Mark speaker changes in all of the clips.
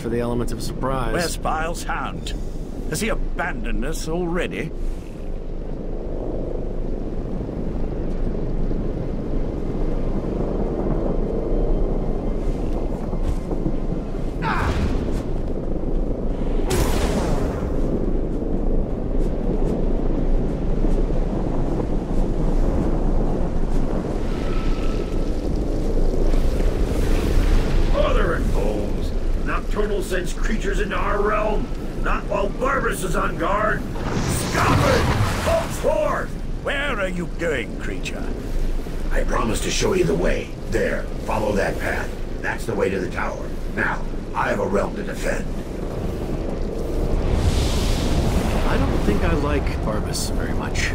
Speaker 1: for the element of surprise.
Speaker 2: Where's Biles' hound? Has he abandoned us already?
Speaker 3: Sends creatures into our realm, not while Barbas is on guard. Stop it! Hold forth!
Speaker 2: Where are you going, creature?
Speaker 3: I promised to show you the way. There, follow that path. That's the way to the tower. Now, I have a realm to defend.
Speaker 1: I don't think I like Barbas very much.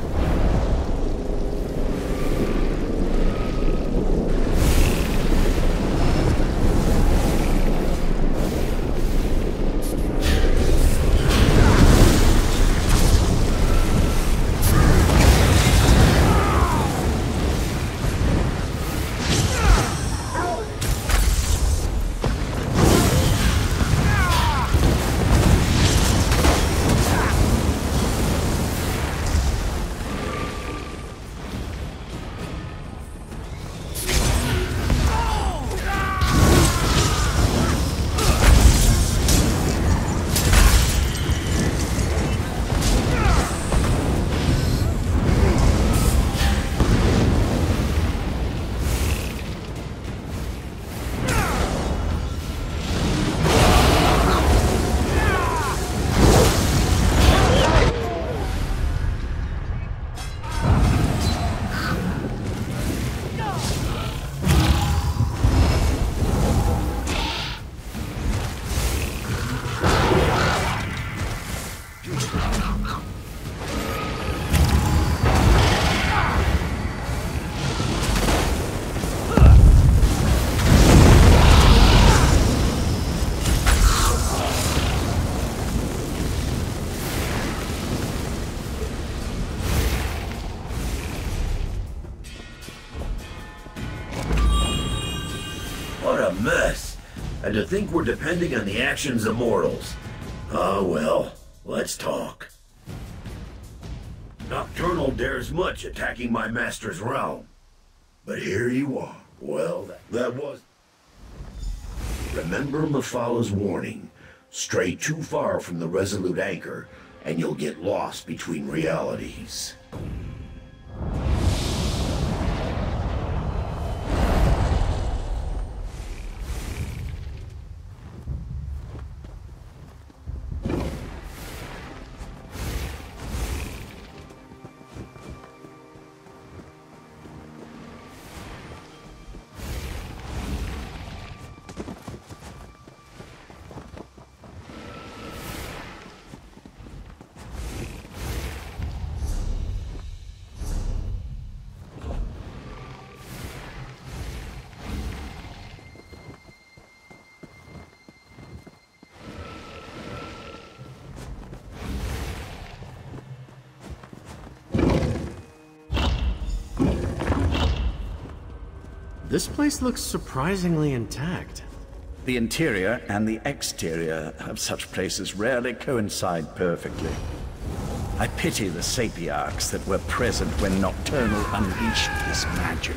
Speaker 3: And to think we're depending on the actions of mortals. Oh well, let's talk. Nocturnal dares much attacking my master's realm. But here you are. Well, that was... Remember Mephalah's warning. Stray too far from the resolute anchor, and you'll get lost between realities.
Speaker 1: This place looks surprisingly intact.
Speaker 2: The interior and the exterior of such places rarely coincide perfectly. I pity the sapiarchs that were present when Nocturnal unleashed this magic.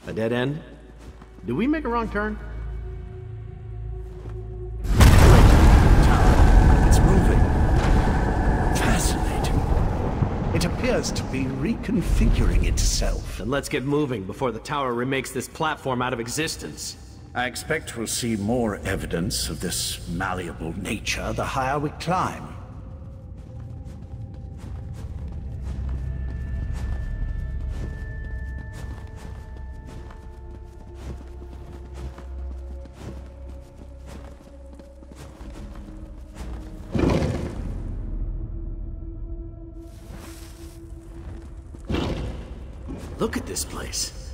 Speaker 1: A dead end? Do we make a wrong turn?
Speaker 2: It's moving. Fascinating. It appears to be reconfiguring itself.
Speaker 1: Then let's get moving before the tower remakes this platform out of existence.
Speaker 2: I expect we'll see more evidence of this malleable nature the higher we climb.
Speaker 1: Look at this place.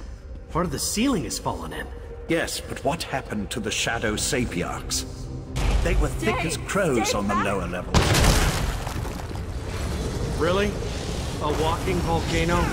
Speaker 1: Part of the ceiling has fallen in.
Speaker 2: Yes, but what happened to the Shadow Sapiarchs? They were thick as crows on the lower levels.
Speaker 1: Really? A walking volcano?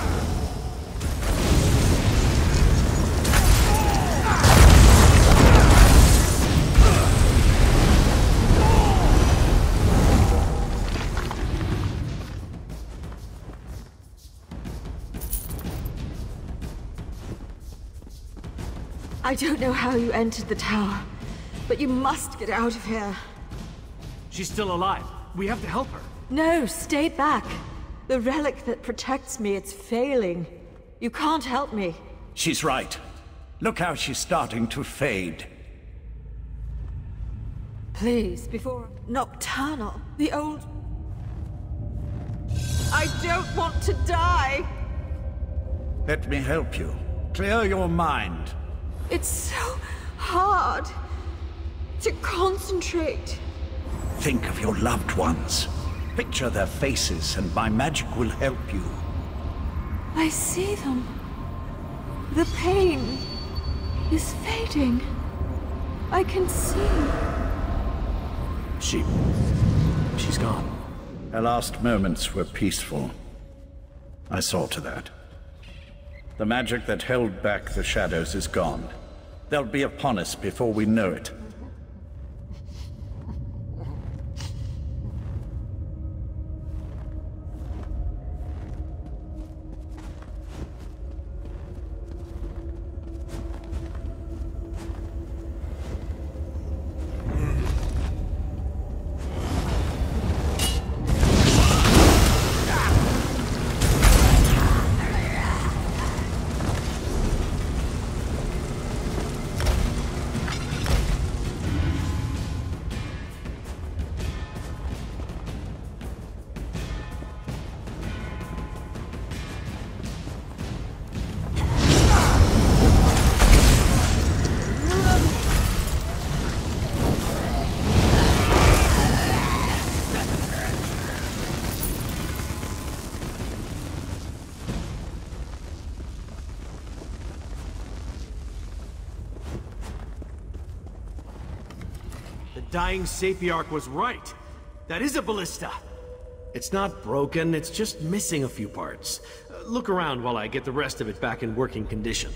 Speaker 4: I don't know how you entered the tower, but you must get out of here.
Speaker 1: She's still alive. We have to help her.
Speaker 4: No, stay back. The relic that protects me, it's failing. You can't help me.
Speaker 2: She's right. Look how she's starting to fade.
Speaker 4: Please, before... Nocturnal, the old... I don't want to die!
Speaker 2: Let me help you. Clear your mind.
Speaker 4: It's so hard to concentrate.
Speaker 2: Think of your loved ones. Picture their faces and my magic will help you.
Speaker 4: I see them. The pain is fading. I can see.
Speaker 1: She's gone.
Speaker 2: Her last moments were peaceful. I saw to that. The magic that held back the shadows is gone. They'll be upon us before we know it.
Speaker 1: Dying Sapiarch was right. That is a ballista. It's not broken, it's just missing a few parts. Look around while I get the rest of it back in working condition.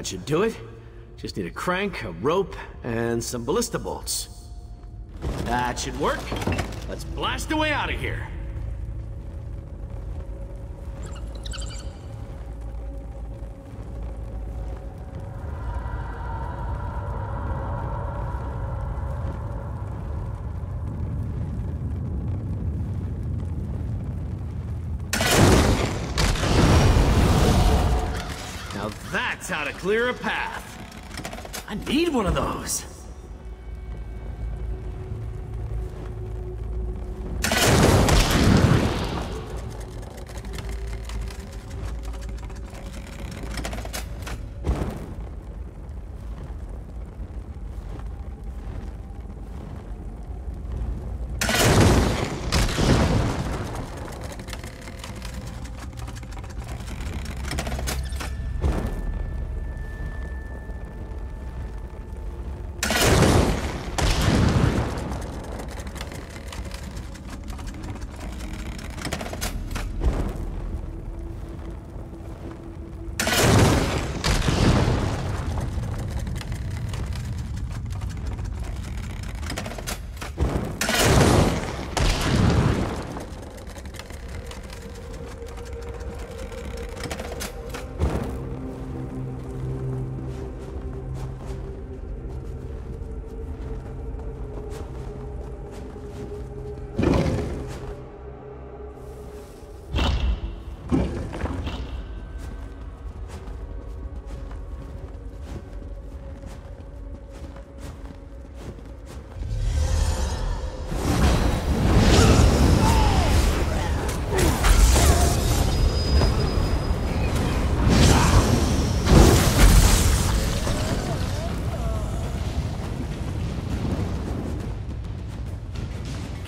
Speaker 1: That should do it. Just need a crank, a rope, and some ballista bolts. That should work. Let's blast away out of here. Now that's how to clear a path. I need one of those.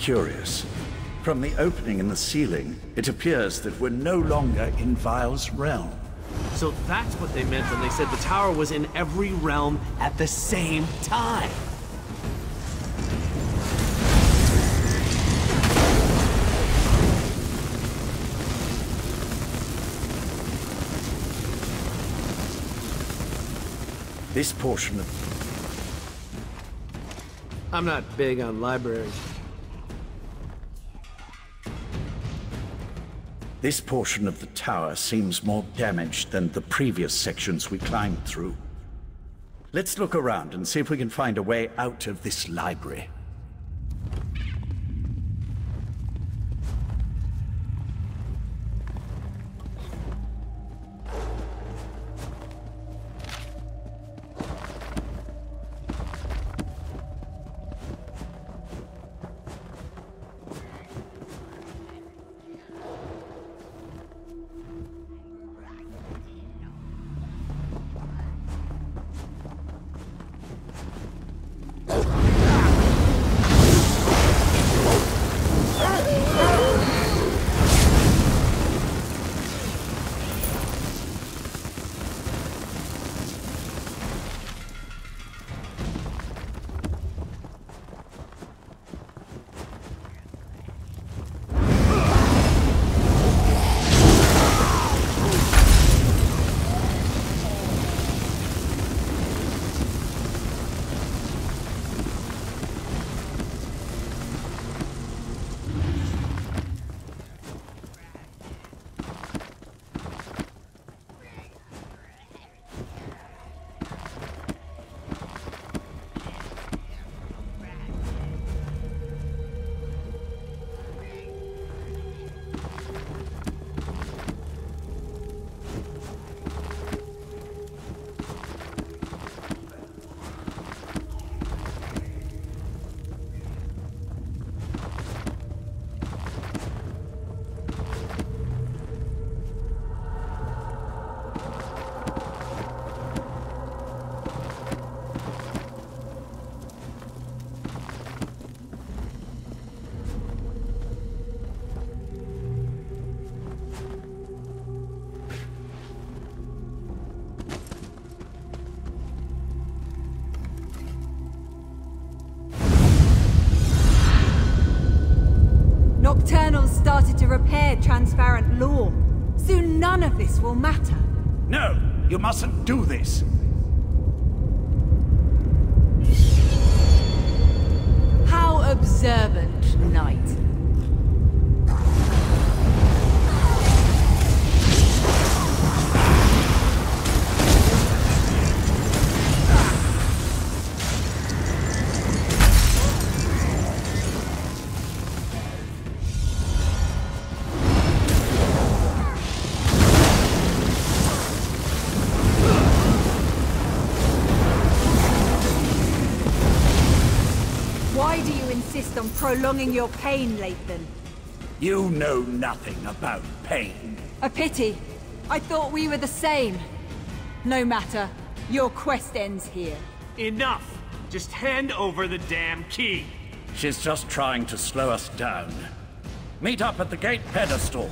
Speaker 2: Curious. From the opening in the ceiling, it appears that we're no longer in Vile's realm.
Speaker 1: So that's what they meant when they said the tower was in every realm at the same time.
Speaker 2: This portion of...
Speaker 1: I'm not big on libraries.
Speaker 2: This portion of the tower seems more damaged than the previous sections we climbed through. Let's look around and see if we can find a way out of this library.
Speaker 4: Nocturnals started to repair transparent law. Soon none of this will matter.
Speaker 2: No, you mustn't do this.
Speaker 5: insist on prolonging your pain, Lathan?
Speaker 2: You know nothing about pain.
Speaker 5: A pity. I thought we were the same. No matter. Your quest ends here.
Speaker 1: Enough! Just hand over the damn key!
Speaker 2: She's just trying to slow us down. Meet up at the gate pedestal.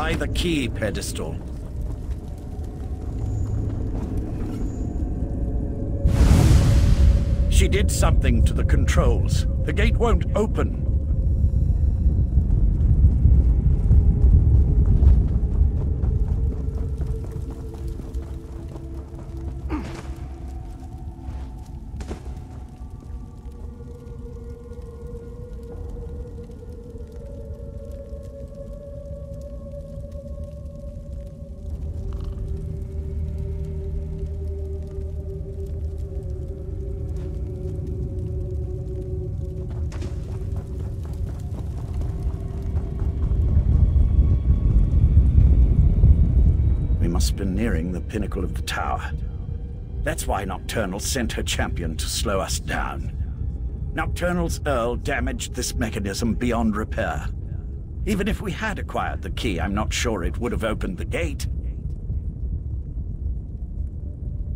Speaker 2: Try the key pedestal. She did something to the controls. The gate won't open. Must be nearing the pinnacle of the tower. That's why Nocturnal sent her champion to slow us down. Nocturnal's Earl damaged this mechanism beyond repair. Even if we had acquired the key, I'm not sure it would have opened the gate.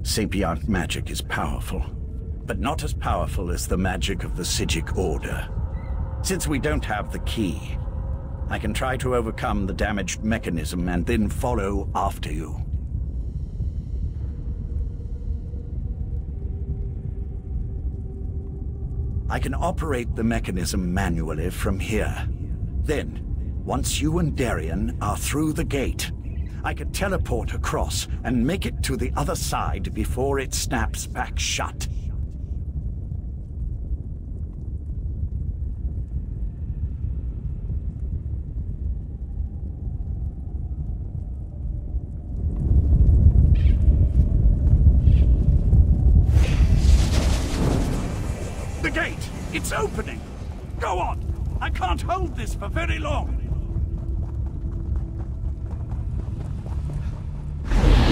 Speaker 2: Sapiarch magic is powerful, but not as powerful as the magic of the Psijic Order. Since we don't have the key, I can try to overcome the damaged mechanism and then follow after you. I can operate the mechanism manually from here. Then, once you and Darien are through the gate, I can teleport across and make it to the other side before it snaps back shut. The gate! It's opening! Go on! I can't hold this for very long!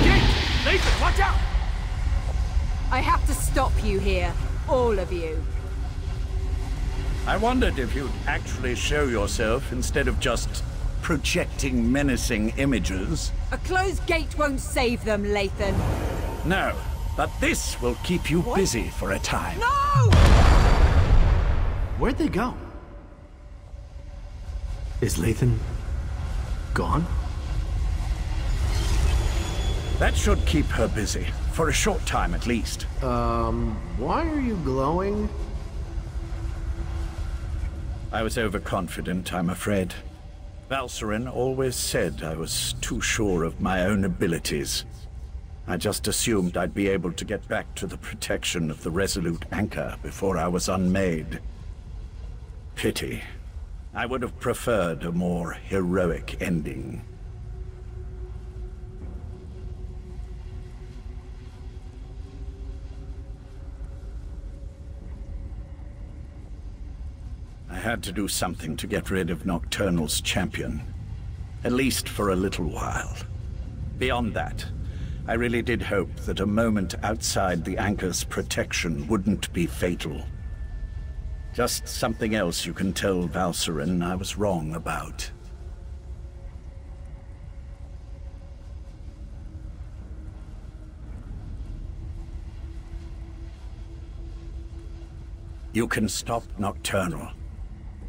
Speaker 1: Gate! Nathan, watch out!
Speaker 5: I have to stop you here. All of you.
Speaker 2: I wondered if you'd actually show yourself instead of just projecting menacing images.
Speaker 5: A closed gate won't save them, Lathan.
Speaker 2: No, but this will keep you busy for a time.
Speaker 5: No!
Speaker 1: Where'd they go? Is Lathan gone?
Speaker 2: That should keep her busy, for a short time at least.
Speaker 1: Why are you glowing?
Speaker 2: I was overconfident, I'm afraid. Valcerin always said I was too sure of my own abilities. I just assumed I'd be able to get back to the protection of the Resolute Anchor before I was unmade. Pity. I would have preferred a more heroic ending. I had to do something to get rid of Nocturnal's champion. At least for a little while. Beyond that, I really did hope that a moment outside the Anchor's protection wouldn't be fatal. Just something else you can tell Valcerin I was wrong about. You can stop Nocturnal.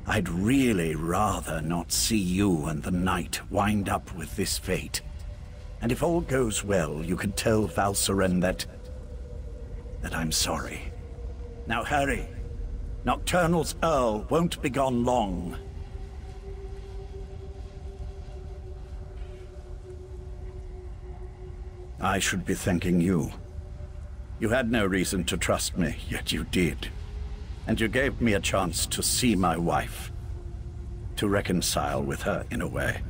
Speaker 2: I'd really rather not see you and the Knight wind up with this fate. And if all goes well, you can tell Valcerin that I'm sorry. Now hurry. Nocturnal's Earl won't be gone long. I should be thanking you. You had no reason to trust me, yet you did. And you gave me a chance to see my wife. To reconcile with her in a way.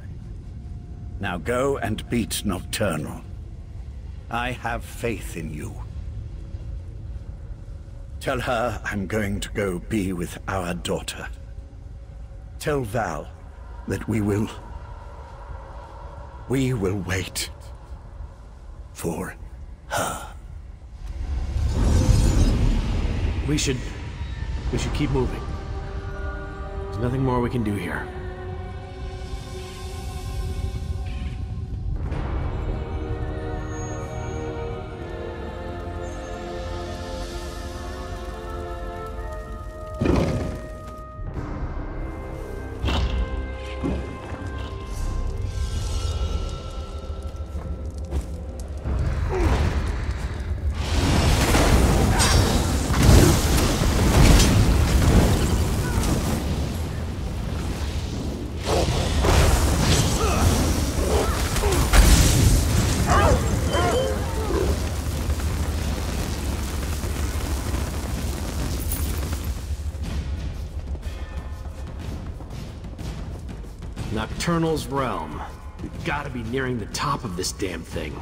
Speaker 2: Now go and beat Nocturnal. I have faith in you. Tell her I'm going to go be with our daughter. Tell Val that we will wait for her.
Speaker 1: We should keep moving. There's nothing more we can do here. Nocturnal's realm. We've got to be nearing the top of this damn thing.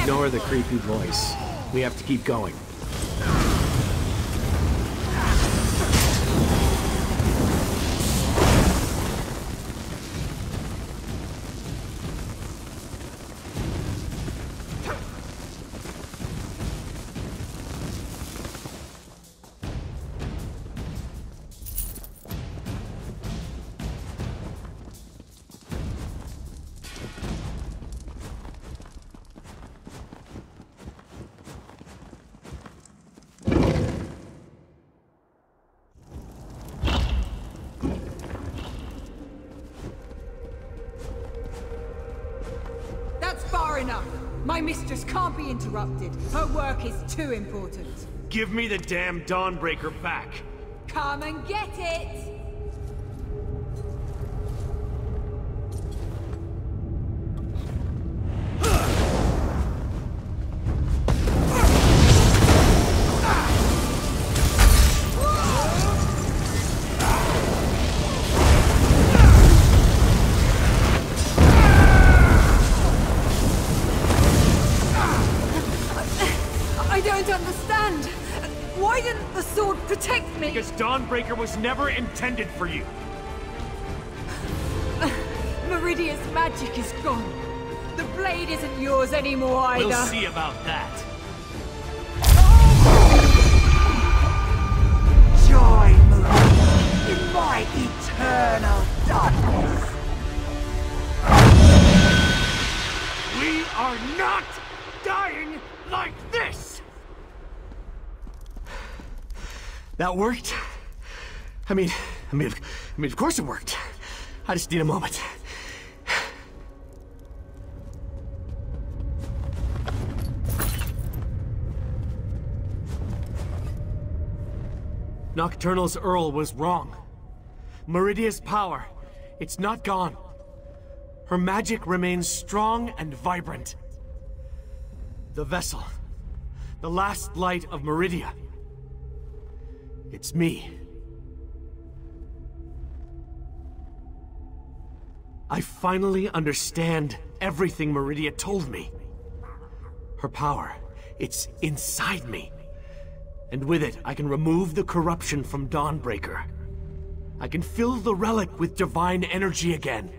Speaker 1: Ignore the creepy voice. We have to keep going.
Speaker 5: Enough. My mistress can't be interrupted. Her work is too important.
Speaker 1: Give me the damn Dawnbreaker back.
Speaker 5: Come and get it! Why didn't the sword protect me?
Speaker 1: Because Dawnbreaker was never intended for you.
Speaker 5: Meridia's magic is gone. The blade isn't yours anymore either.
Speaker 1: We'll see about that.
Speaker 6: Join Meridia in my eternal darkness.
Speaker 1: We are not dying like this! That worked? I mean, of course it worked. I just need a moment. Nocturnal's Earl was wrong. Meridia's power, it's not gone. Her magic remains strong and vibrant. The vessel, the last light of Meridia. It's me. I finally understand everything Meridia told me. Her power, it's inside me. And with it, I can remove the corruption from Dawnbreaker. I can fill the relic with divine energy again.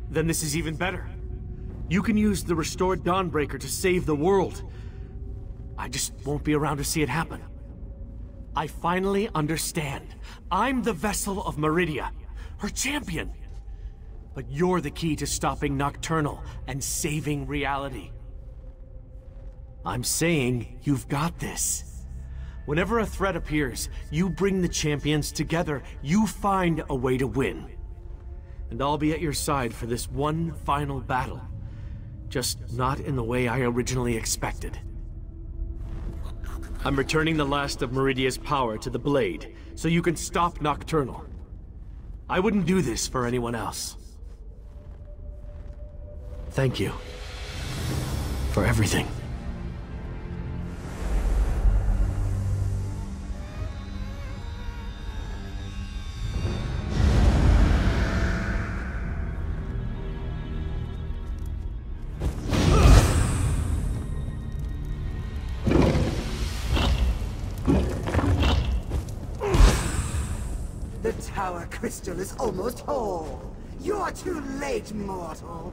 Speaker 1: Then this is even better. You can use the restored Dawnbreaker to save the world. I just won't be around to see it happen. I finally understand. I'm the vessel of Meridia, her champion. But you're the key to stopping Nocturnal and saving reality. I'm saying you've got this. Whenever a threat appears, you bring the champions together. You find a way to win. And I'll be at your side for this one final battle. Just not in the way I originally expected. I'm returning the last of Meridia's power to the Blade, so you can stop Nocturnal. I wouldn't do this for anyone else. Thank you. For everything.
Speaker 6: The tower crystal is almost whole. You're too late, mortal.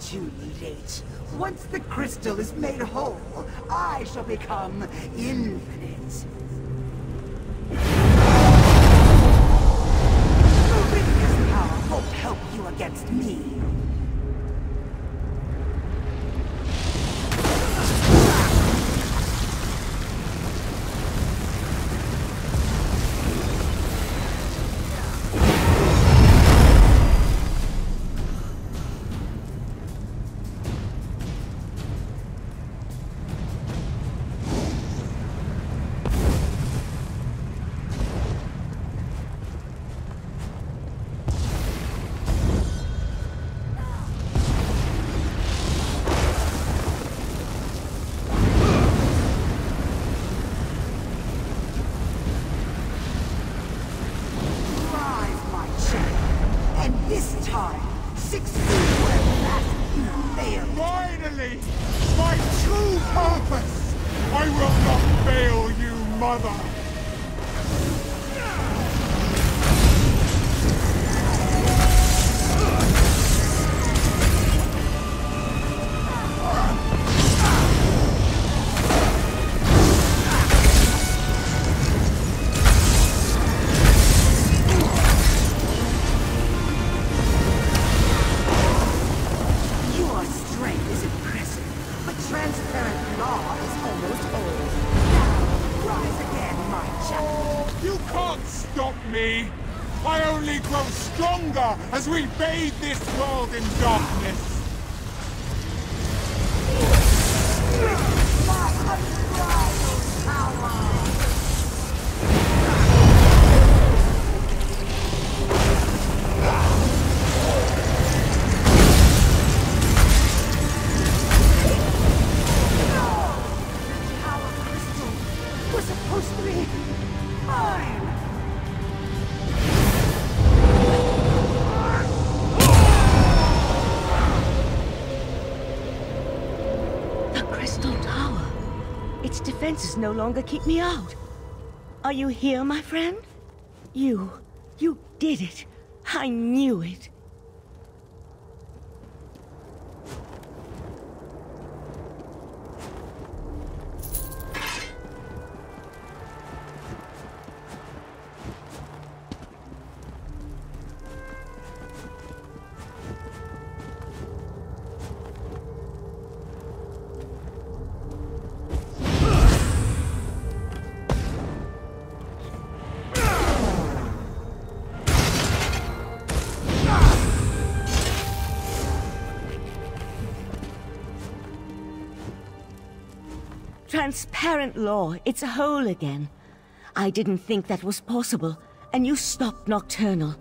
Speaker 6: too late. Once the crystal is made whole, I shall become infinite. Meridia's power won't help you against me.
Speaker 7: Finally! My true purpose! I will not fail you, Mother!
Speaker 6: Transparent law is almost old. Now, rise again, my child.
Speaker 7: You can't stop me! I only grow stronger as we bathe this world in darkness!
Speaker 6: My unrivaled power! Supposed to be mine.
Speaker 8: The Crystal Tower. Its defenses no longer keep me out. Are you here, my friend? You did it. I knew it. Transparent law, it's whole again. I didn't think that was possible, and you stopped Nocturnal.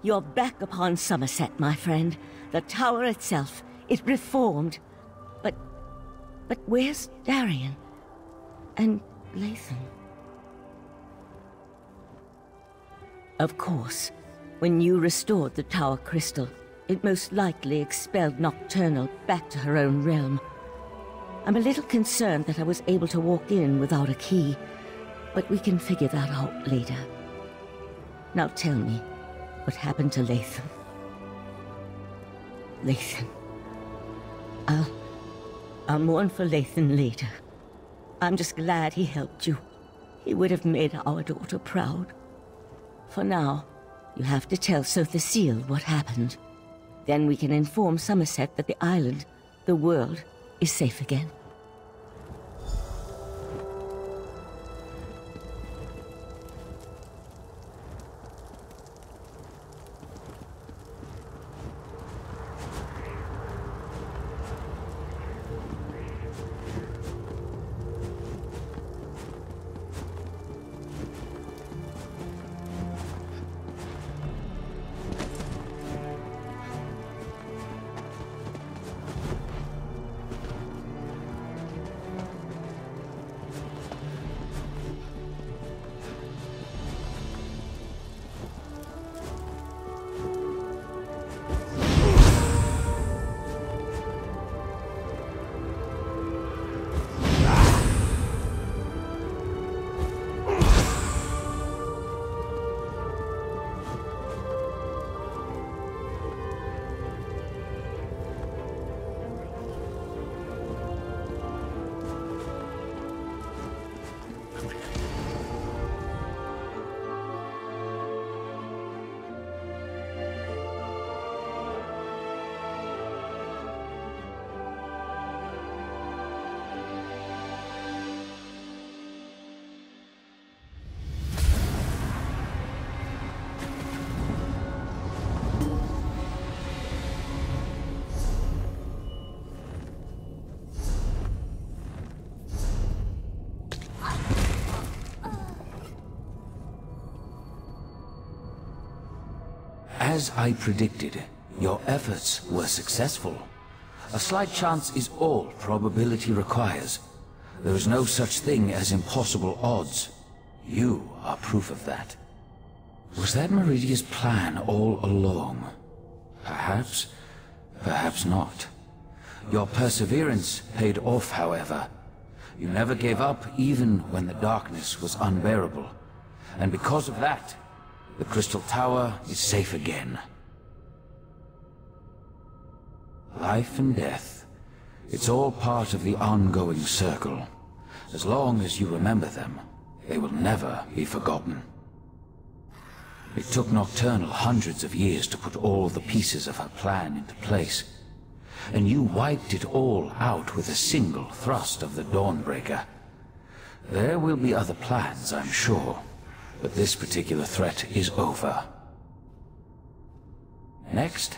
Speaker 8: You're back upon Somerset, my friend. The tower itself, it reformed. But where's Darian? And Lathan? Of course, when you restored the tower crystal, it most likely expelled Nocturnal back to her own realm. I'm a little concerned that I was able to walk in without a key, but we can figure that out later. Now tell me, what happened to Lathan? Lathan. I'll mourn for Lathan later. I'm just glad he helped you. He would have made our daughter proud. For now, you have to tell Sir Cecile what happened. Then we can inform Somerset that the island, the world, is safe again.
Speaker 9: As I predicted, your efforts were successful. A slight chance is all probability requires. There is no such thing as impossible odds. You are proof of that. Was that Meridia's plan all along? Perhaps, perhaps not. Your perseverance paid off, however. You never gave up even when the darkness was unbearable. And because of that, the Crystal Tower is safe again. Life and death, it's all part of the ongoing circle. As long as you remember them, they will never be forgotten. It took Nocturnal hundreds of years to put all the pieces of her plan into place. And you wiped it all out with a single thrust of the Dawnbreaker. There will be other plans, I'm sure, but this particular threat is over. Next,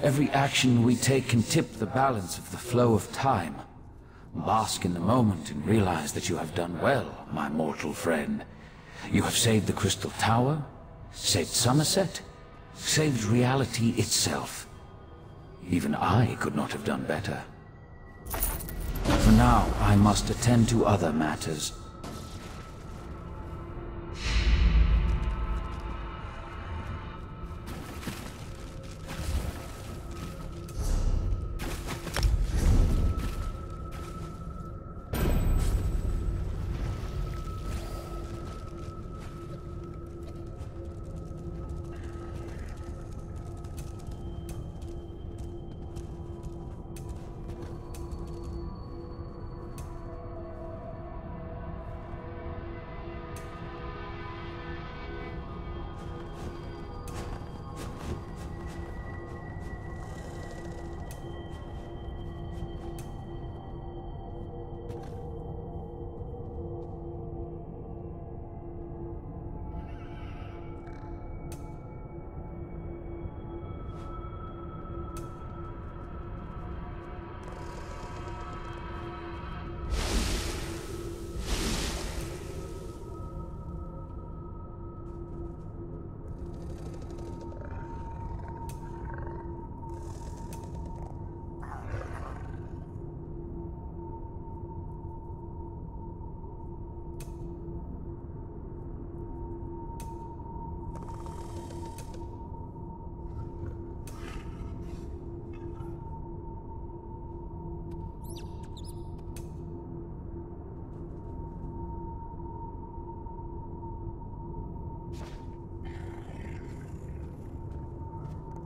Speaker 9: every action we take can tip the balance of the flow of time. Bask in the moment and realize that you have done well, my mortal friend. You have saved the Crystal Tower, saved Somerset, saved reality itself. Even I could not have done better. For now, I must attend to other matters.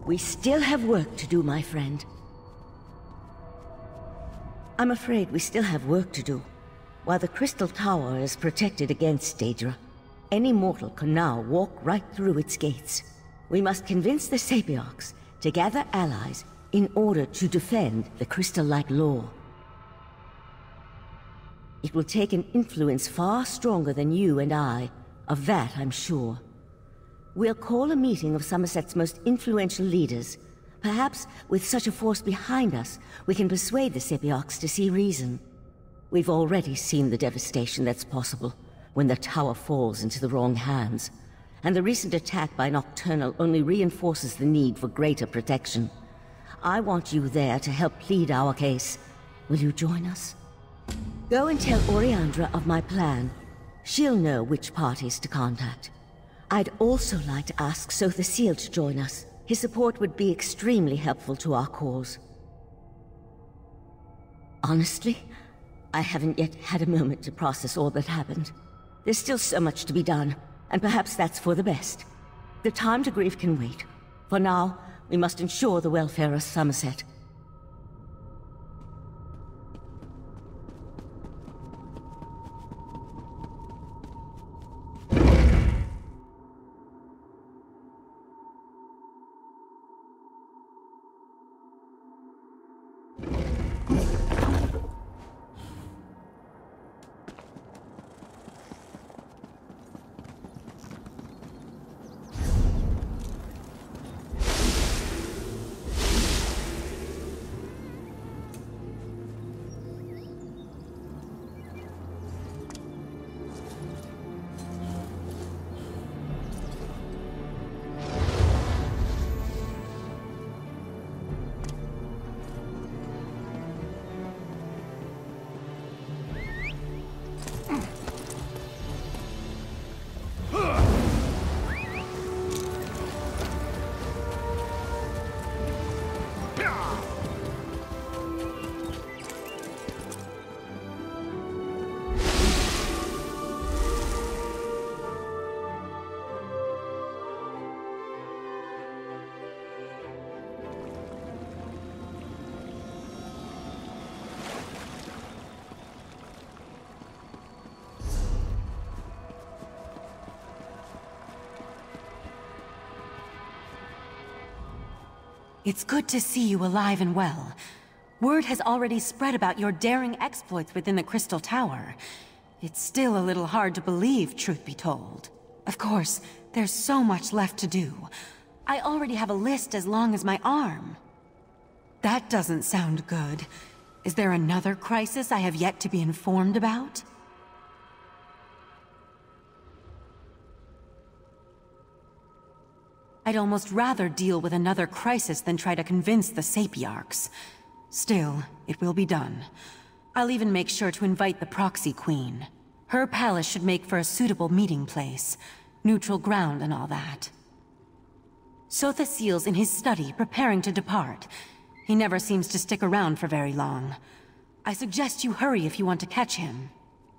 Speaker 8: We still have work to do, my friend. I'm afraid we still have work to do. While the Crystal Tower is protected against Daedra, any mortal can now walk right through its gates. We must convince the Sapiarchs to gather allies in order to defend the crystal-like law. It will take an influence far stronger than you and I. Of that, I'm sure. We'll call a meeting of Somerset's most influential leaders. Perhaps, with such a force behind us, we can persuade the Sapiarchs to see reason. We've already seen the devastation that's possible when the tower falls into the wrong hands. And the recent attack by Nocturnal only reinforces the need for greater protection. I want you there to help plead our case. Will you join us? Go and tell Oriandra of my plan. She'll know which parties to contact. I'd also like to ask Sotha Seal to join us. His support would be extremely helpful to our cause. Honestly, I haven't yet had a moment to process all that happened. There's still so much to be done, and perhaps that's for the best. The time to grieve can wait. For now, we must ensure the welfare of Somerset.
Speaker 10: It's good to see you alive and well. Word has already spread about your daring exploits within the Crystal Tower. It's still a little hard to believe, truth be told. Of course, there's so much left to do. I already have a list as long as my arm. That doesn't sound good. Is there another crisis I have yet to be informed about? I'd almost rather deal with another crisis than try to convince the Sapiarchs. Still, it will be done. I'll even make sure to invite the Proxy Queen. Her palace should make for a suitable meeting place. Neutral ground and all that. Sotha Seal's in his study, preparing to depart. He never seems to stick around for very long. I suggest you hurry if you want to catch him.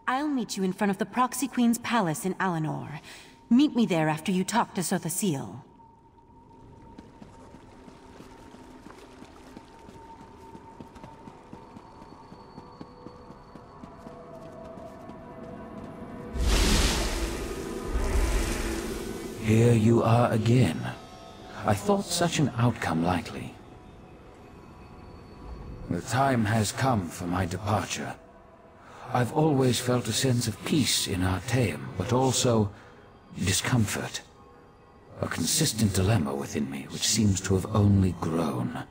Speaker 10: I'll meet you in front of the Proxy Queen's palace in Alinor. Meet me there after you talk to Sotha Seal.
Speaker 9: Here you are again. I thought such an outcome likely. The time has come for my departure. I've always felt a sense of peace in Artaeum, but also discomfort. A consistent dilemma within me which seems to have only grown.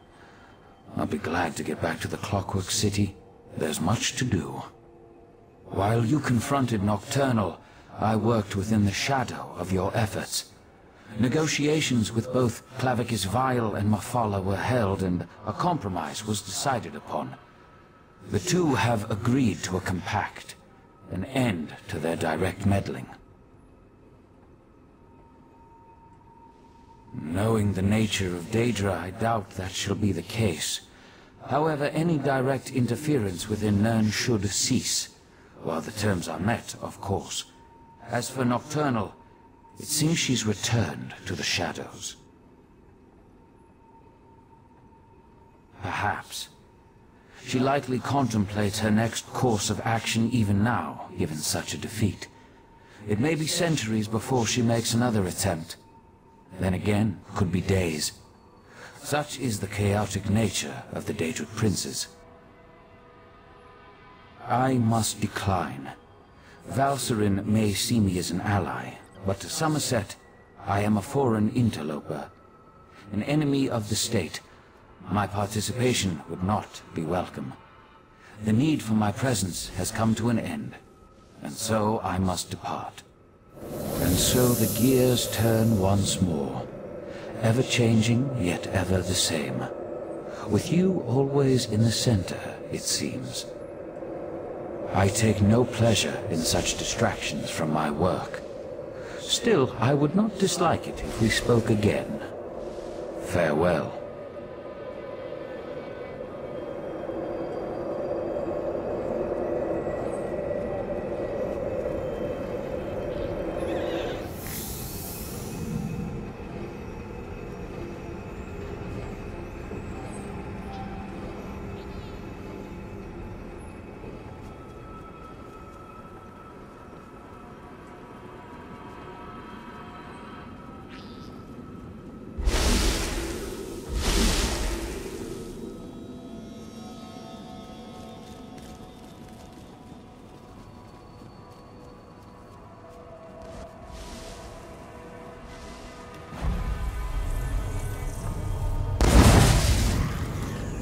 Speaker 9: I'll be glad to get back to the Clockwork City. There's much to do. While you confronted Nocturnal, I worked within the shadow of your efforts. Negotiations with both Clavicus Vile and Mafala were held, and a compromise was decided upon. The two have agreed to a compact, an end to their direct meddling. Knowing the nature of Daedra, I doubt that shall be the case. However, any direct interference within Nirn should cease, while the terms are met, of course. As for Nocturnal, it seems she's returned to the shadows. Perhaps. She likely contemplates her next course of action even now, given such a defeat. It may be centuries before she makes another attempt. Then again, could be days. Such is the chaotic nature of the Daedric princes. I must decline. Valserin may see me as an ally, but to Somerset, I am a foreign interloper. An enemy of the state. My participation would not be welcome. The need for my presence has come to an end, and so I must depart. And so the gears turn once more, ever-changing, yet ever the same. With you always in the center, it seems. I take no pleasure in such distractions from my work. Still, I would not dislike it if we spoke again. Farewell.